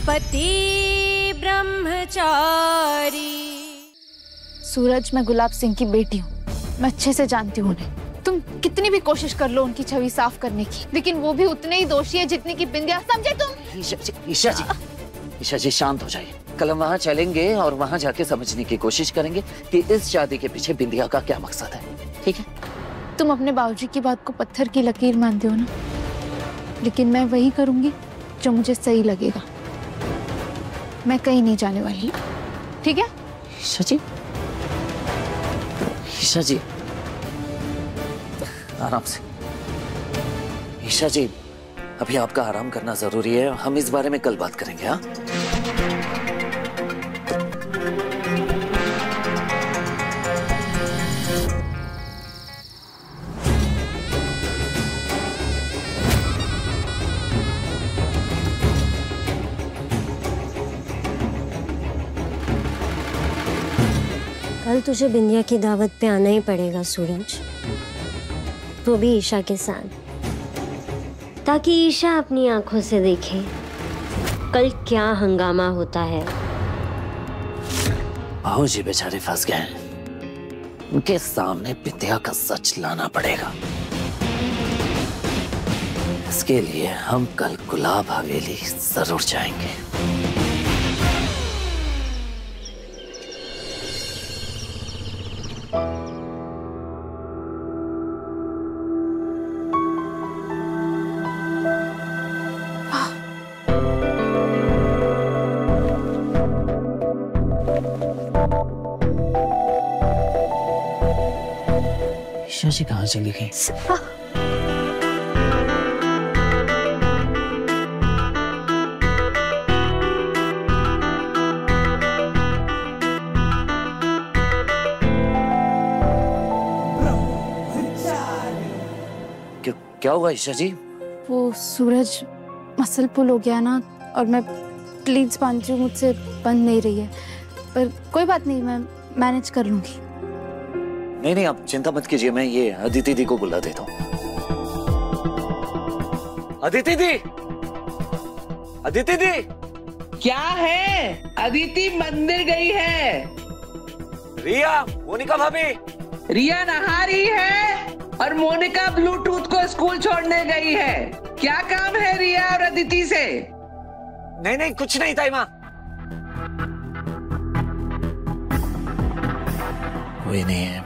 पति ब्रह्मचारी। सूरज, मैं गुलाब सिंह की बेटी हूँ, मैं अच्छे से जानती हूँ उन्हें। तुम कितनी भी कोशिश कर लो उनकी छवि साफ करने की, लेकिन वो भी उतने ही दोषी है जितनी की बिंदिया, समझे तुम? ईशा जी शांत हो जाइए। कल हम वहाँ चलेंगे और वहाँ जाके समझने की कोशिश करेंगे कि इस शादी के पीछे बिंदिया का क्या मकसद है, ठीक है? तुम अपने बाबूजी की बात को पत्थर की लकीर मानते हो ना, लेकिन मैं वही करूंगी जो मुझे सही लगेगा। मैं कहीं नहीं जाने वाली, ठीक है? ईशा जी आराम से। ईशा जी, अभी आपका आराम करना जरूरी है, हम इस बारे में कल बात करेंगे। हाँ, कल तुझे बिंदिया की दावत पे आना ही पड़ेगा सूरज, वो भी ईशा के साथ, ताकि ईशा अपनी आंखों से देखे कल क्या हंगामा होता है। बाबूजी बेचारे फंस गए हैं, उनके सामने बिंदिया का सच लाना पड़ेगा। इसके लिए हम कल गुलाब हवेली जरूर जाएंगे। ईशा जी कहाँ चली गई? क्या हुआ ईशा जी? वो सूरज मसल पुल हो गया ना, और मैं प्लीज बांधती हूँ, मुझसे बंद नहीं रही है, पर कोई बात नहीं, मैं मैनेज कर लूंगी। नहीं, आप चिंता मत कीजिए, मैं ये अदिति दी को बुला देता हूँ। अदिति दी! क्या है? अदिति मंदिर गई है। रिया, मोनिका भाभी। रिया नहा रही है और मोनिका ब्लूटूथ को स्कूल छोड़ने गई है। क्या काम है रिया और अदिति से? नहीं, कुछ नहीं ताई माँ। कोई नहीं है,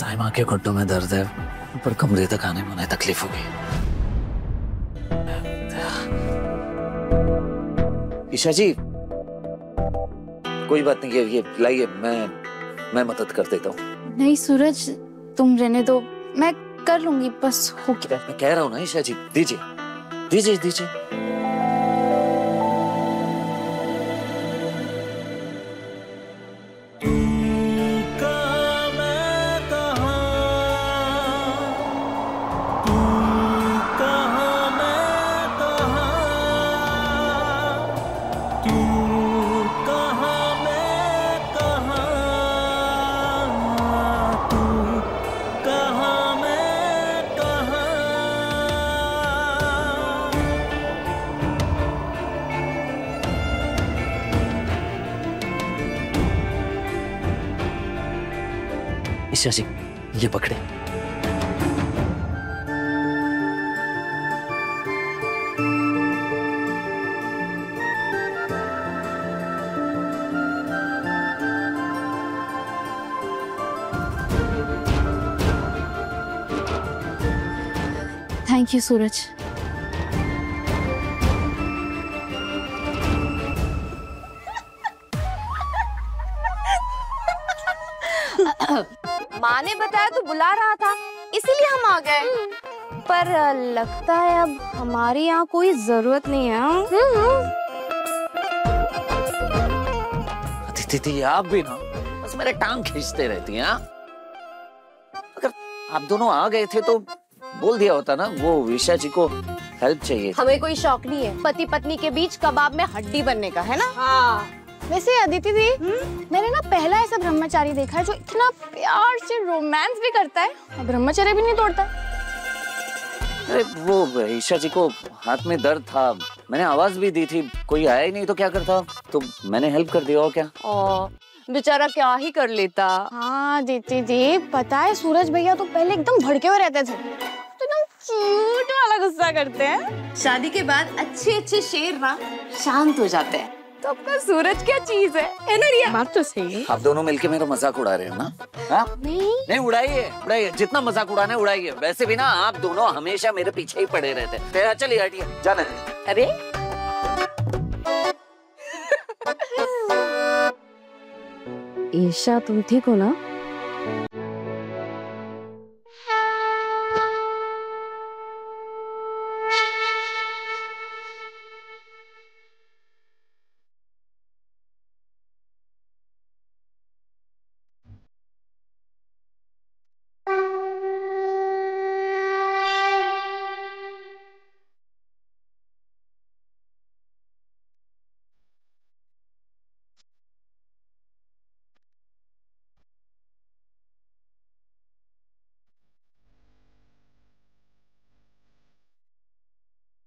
ताई माँ के घुटनों में दर्द है, पर कमरे तक आने में उन्हें तकलीफ होगी। ईशा जी, कोई बात नहीं है, ये लाइए, मैं मदद कर देता हूँ। नहीं सूरज, तुम रहने दो, मैं कर लूंगी, बस हो गया। मैं कह रहा हूँ ना ईशा जी, दीजिए। ईशा जी, ये पकड़े। थैंक यू सूरज। माँ ने बताया तो बुला रहा था, इसीलिए हम आ गए। पर लगता है अब हमारी यहाँ कोई जरूरत नहीं है। अदिति, आप भी ना बस मेरे टांग खींचते रहती हैं। अगर आप दोनों आ गए थे तो बोल दिया होता ना, वो ईशा जी को हेल्प चाहिए। हमें कोई शौक नहीं है पति पत्नी के बीच कबाब में हड्डी बनने का, है ना? हाँ। वैसे अदिति दी, मैंने ना पहला ऐसा ब्रह्मचारी देखा है जो इतना प्यार से रोमांस भी करता है और ब्रह्मचर्य भी नहीं तोड़ता। अरे वो ईशा जी को हाथ में दर्द था, मैंने आवाज भी दी थी, कोई आया ही नहीं तो क्या करता, तो मैंने हेल्प कर दिया। और क्या? बेचारा क्या ही कर लेता। हाँ जीती जी, पता है सूरज भैया तो पहले एकदम भड़के हुए रहते थे, तो एकदम क्यूट वाला गुस्सा करते हैं। शादी के बाद अच्छे अच्छे शेर ना शांत हो जाते हैं। तो अपना सूरज क्या चीज है ना रिया? बात तो सही है। आप दोनों मिलके मेरा मजाक उड़ा रहे हो ना? हाँ? नहीं उड़ाइए, जितना मजाक उड़ाना है उड़ाइए। वैसे भी ना आप दोनों हमेशा मेरे पीछे ही पड़े रहते हैं। चलिए हटिए, जाने दे। अरे ईशा, तुम ठीक हो ना?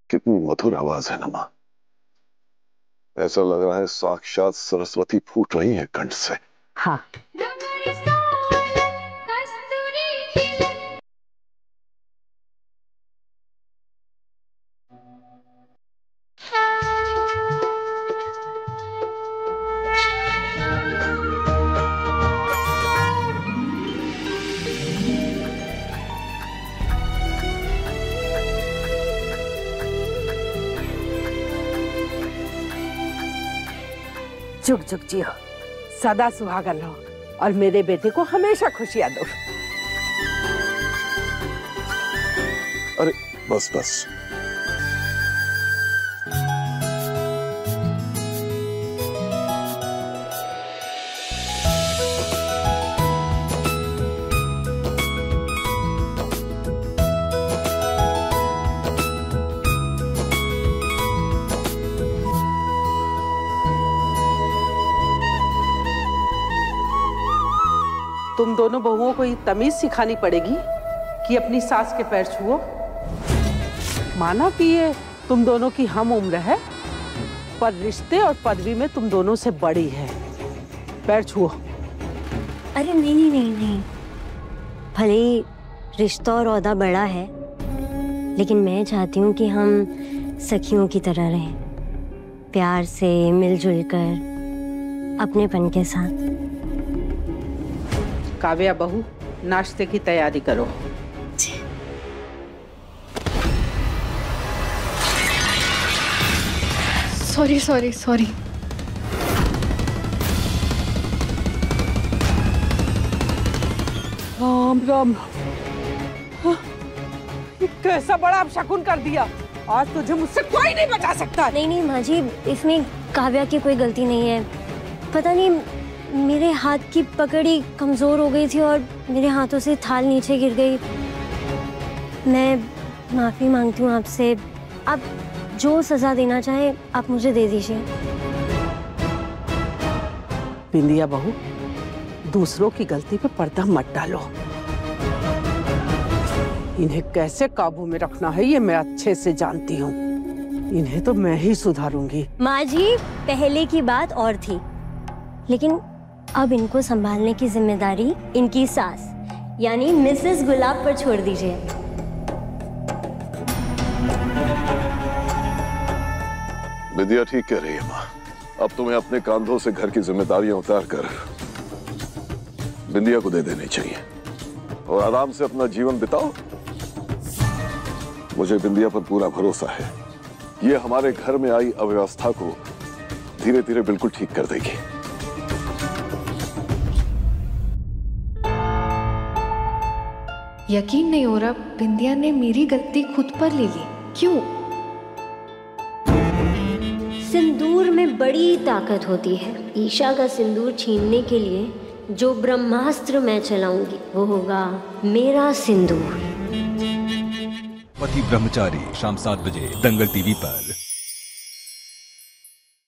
कितनी मधुर आवाज है ना माँ, ऐसा लग रहा है साक्षात सरस्वती फूट रही है कंठ से। हाँ। जुग जुग जियो, सदा सुहागन रहो और मेरे बेटे को हमेशा खुशियां दो। अरे बस बस, तुम दोनों बहुओं को ये तमीज सिखानी पड़ेगी कि अपनी सास के पैर छुओ। माना कि ये तुम दोनों की हम उम्र है, पर रिश्ते और पदवी में तुम दोनों से बड़ी है। पैर छुओ। अरे नहीं, भले ही रिश्ता और ओहदा बड़ा है, लेकिन मैं चाहती हूँ कि हम सखियों की तरह रहें, प्यार से मिलजुल कर अपनेपन के साथ। काव्या बहू, नाश्ते की तैयारी करो। सॉरी। राम, कैसा बड़ा अपशकुन कर दिया। आज तुझे मुझसे कोई नहीं बचा सकता। नहीं माँ जी, इसमें काव्या की कोई गलती नहीं है। पता नहीं मेरे हाथ की पकड़ी कमजोर हो गई थी और मेरे हाथों से थाल नीचे गिर गई। मैं माफी मांगती हूँ आपसे। आप जो सजा देना चाहे आप मुझे दे दीजिए। बिंदिया बहू, दूसरों की गलती पे पर्दा मत डालो। इन्हें कैसे काबू में रखना है ये मैं अच्छे से जानती हूँ। इन्हें तो मैं ही सुधारूंगी। माँ जी, पहले की बात और थी, लेकिन अब इनको संभालने की जिम्मेदारी इनकी सास यानी मिसेस गुलाब पर छोड़ दीजिए। विद्या ठीक कह रही है माँ। अब तुम्हें अपने कांधों से घर की जिम्मेदारियां उतार कर बिंदिया को दे देनी चाहिए और आराम से अपना जीवन बिताओ। मुझे बिंदिया पर पूरा भरोसा है, ये हमारे घर में आई अव्यवस्था को धीरे धीरे बिल्कुल ठीक कर देगी। यकीन नहीं हो रहा, बिंदिया ने मेरी गलती खुद पर ले ली। क्यों? सिंदूर में बड़ी ताकत होती है। ईशा का सिंदूर छीनने के लिए जो ब्रह्मास्त्र मैं चलाऊंगी वो होगा मेरा सिंदूर। पति ब्रह्मचारी, शाम 7 बजे दंगल टीवी पर।